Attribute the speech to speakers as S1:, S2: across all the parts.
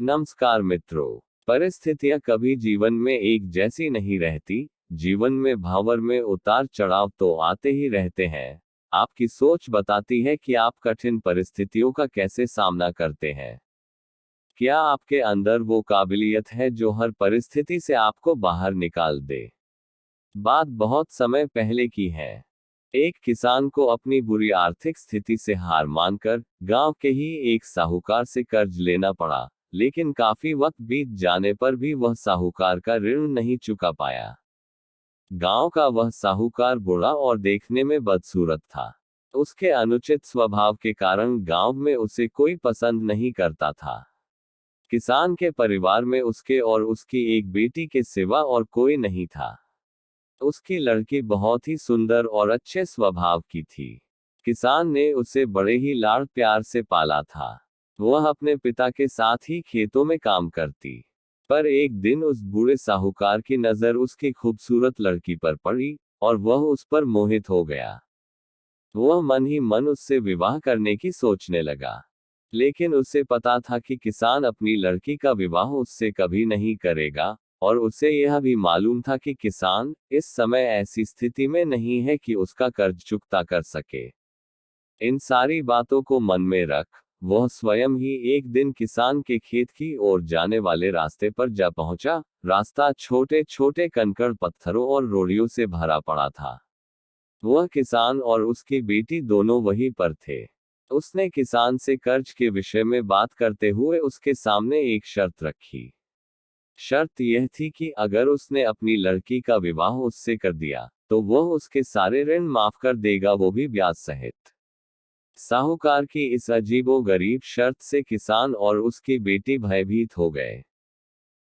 S1: नमस्कार मित्रों। परिस्थितियां कभी जीवन में एक जैसी नहीं रहती। जीवन में भावर में उतार चढ़ाव तो आते ही रहते हैं। आपकी सोच बताती है कि आप कठिन परिस्थितियों का कैसे सामना करते हैं। क्या आपके अंदर वो काबिलियत है जो हर परिस्थिति से आपको बाहर निकाल दे। बात बहुत समय पहले की है। एक किसान को अपनी बुरी आर्थिक स्थिति से हार मानकर गांव के ही एक साहूकार से कर्ज लेना पड़ा। लेकिन काफी वक्त बीत जाने पर भी वह साहूकार का ऋण नहीं चुका पाया। गांव का वह साहूकार बुरा और देखने में बदसूरत था। उसके अनुचित स्वभाव के कारण गांव में उसे कोई पसंद नहीं करता था। किसान के परिवार में उसके और उसकी एक बेटी के सिवा और कोई नहीं था। उसकी लड़की बहुत ही सुंदर और अच्छे स्वभाव की थी। किसान ने उसे बड़े ही लाड़ प्यार से पाला था। वह अपने पिता के साथ ही खेतों में काम करती। पर एक दिन उस बूढ़े साहूकार की नजर उसकी खूबसूरत लड़की पर पड़ी और वह उस पर मोहित हो गया। वह मन ही मन उससे विवाह करने की सोचने लगा। लेकिन उसे पता था कि किसान अपनी लड़की का विवाह उससे कभी नहीं करेगा। और उसे यह भी मालूम था कि किसान इस समय ऐसी स्थिति में नहीं है कि उसका कर्ज चुकता कर सके। इन सारी बातों को मन में रख वह स्वयं ही एक दिन किसान के खेत की ओर जाने वाले रास्ते पर जा पहुंचा। रास्ता छोटे छोटे कंकड़ पत्थरों और रोड़ियों से भरा पड़ा था। वह किसान और उसकी बेटी दोनों वहीं पर थे। उसने किसान से कर्ज के विषय में बात करते हुए उसके सामने एक शर्त रखी। शर्त यह थी कि अगर उसने अपनी लड़की का विवाह उससे कर दिया तो वह उसके सारे ऋण माफ कर देगा, वो भी ब्याज सहित। साहूकार की इस अजीबोगरीब शर्त से किसान और उसकी बेटी भयभीत हो गए।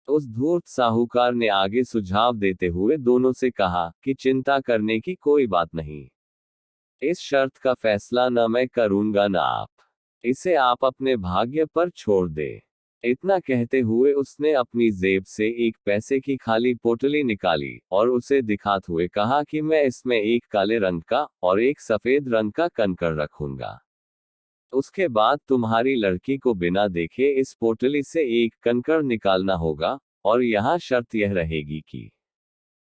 S1: उस धूर्त साहूकार ने आगे सुझाव देते हुए दोनों से कहा कि चिंता करने की कोई बात नहीं। इस शर्त का फैसला न मैं करूंगा न आप। इसे आप अपने भाग्य पर छोड़ दे। इतना कहते हुए उसने अपनी जेब से एक पैसे की खाली पोटली निकाली और उसे दिखाते हुए कहा कि मैं इसमें एक काले रंग का और एक सफेद रंग का कंकड़ रखूंगा। उसके बाद तुम्हारी लड़की को बिना देखे इस पोटली से एक कंकड़ निकालना होगा। और यहाँ शर्त यह रहेगी कि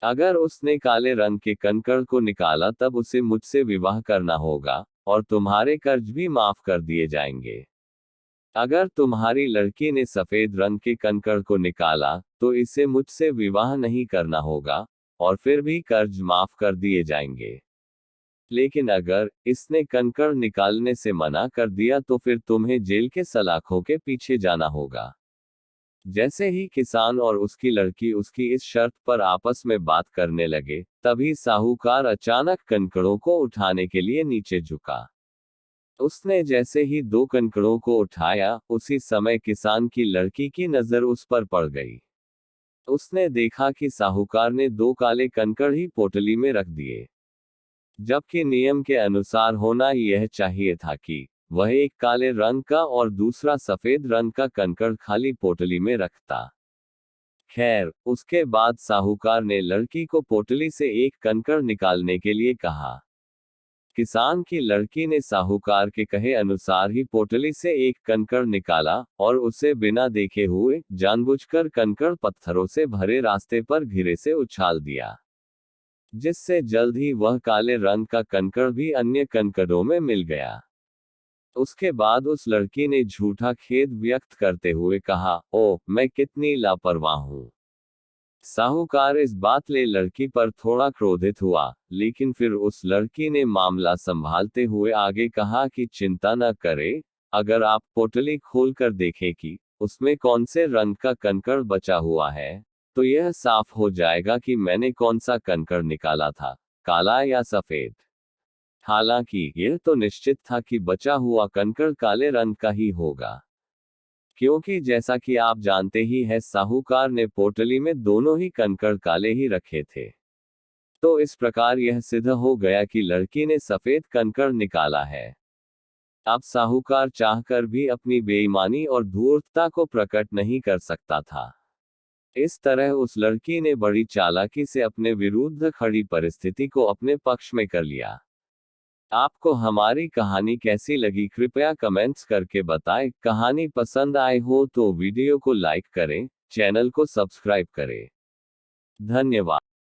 S1: अगर उसने काले रंग के कंकड़ को निकाला तब उसे मुझसे विवाह करना होगा और तुम्हारे कर्ज भी माफ कर दिए जाएंगे। अगर तुम्हारी लड़की ने सफेद रंग के कंकड़ को निकाला तो इसे मुझसे विवाह नहीं करना होगा और फिर भी कर्ज माफ कर दिए जाएंगे। लेकिन अगर इसने कंकड़ निकालने से मना कर दिया तो फिर तुम्हें जेल के सलाखों के पीछे जाना होगा। जैसे ही किसान और उसकी लड़की उसकी इस शर्त पर आपस में बात करने लगे, तभी साहूकार अचानक कंकड़ों को उठाने के लिए नीचे झुका। उसने जैसे ही दो कंकड़ों को उठाया, उसी समय किसान की लड़की की नजर उस पर पड़ गई। उसने देखा कि साहूकार ने दो काले कंकड़ ही पोटली में रख दिए, जबकि नियम के अनुसार होना यह चाहिए था कि वह एक काले रंग का और दूसरा सफेद रंग का कंकड़ खाली पोटली में रखता। खैर, उसके बाद साहूकार ने लड़की को पोटली से एक कंकड़ निकालने के लिए कहा। किसान की लड़की ने साहूकार के कहे अनुसार ही पोटली से एक कंकड़ निकाला और उसे बिना देखे हुए जानबूझकर कंकड़ पत्थरों से भरे रास्ते पर धीरे से उछाल दिया, जिससे जल्द ही वह काले रंग का कंकड़ भी अन्य कंकड़ों में मिल गया। उसके बाद उस लड़की ने झूठा खेद व्यक्त करते हुए कहा, ओह, मैं कितनी लापरवाह हूँ। साहूकार इस बात ले लड़की पर थोड़ा क्रोधित हुआ, लेकिन फिर उस लड़की ने मामला संभालते हुए आगे कहा कि चिंता न करे। अगर आप पोटली खोलकर देखें कि उसमें कौन से रंग का कंकड़ बचा हुआ है, तो यह साफ हो जाएगा कि मैंने कौन सा कंकड़ निकाला था, काला या सफेद। हालांकि यह तो निश्चित था कि बचा हुआ कंकड़ काले रंग का ही होगा, क्योंकि जैसा कि आप जानते ही हैं साहूकार ने पोटली में दोनों ही कंकड़ काले ही रखे थे। तो इस प्रकार यह सिद्ध हो गया कि लड़की ने सफेद कंकड़ निकाला है। अब साहूकार चाहकर भी अपनी बेईमानी और धूर्तता को प्रकट नहीं कर सकता था। इस तरह उस लड़की ने बड़ी चालाकी से अपने विरुद्ध खड़ी परिस्थिति को अपने पक्ष में कर लिया। आपको हमारी कहानी कैसी लगी कृपया कमेंट्स करके बताएं। कहानी पसंद आए हो तो वीडियो को लाइक करें, चैनल को सब्सक्राइब करें। धन्यवाद।